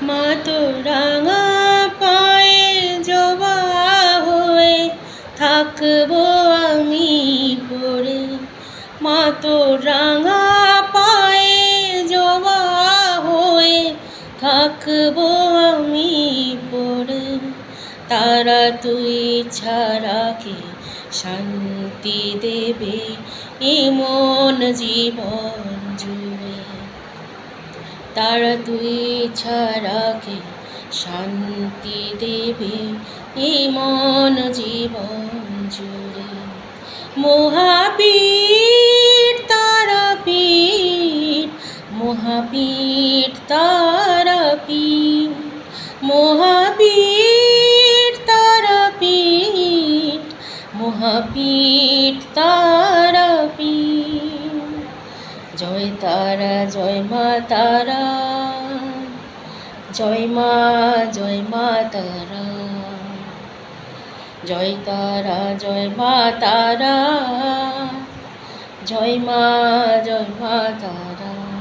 মা তো রাঙা পায়ে জবা হয়ে থাকবো আমি পড়ে। মা তো রাঙা পায়ে জবা হয়ে থাকবো আমি পড়ে। তারা তুই ছাড়া কে শান্তি দেবে এমন জীবন জুড়ে। তারা তুই ছাড়া কে শান্তি দেবে এমন জীবন জুড়ে। মহাবীর তারাপীঠ, মহাবীর তারাপীঠ, মহাবীর তারাপীঠ, মহাবীর তারাপীঠ। জয় তারা জয় মা তারা, জয় মা তারা, জয় তারা জয় মা তারা, জয় মা তারা।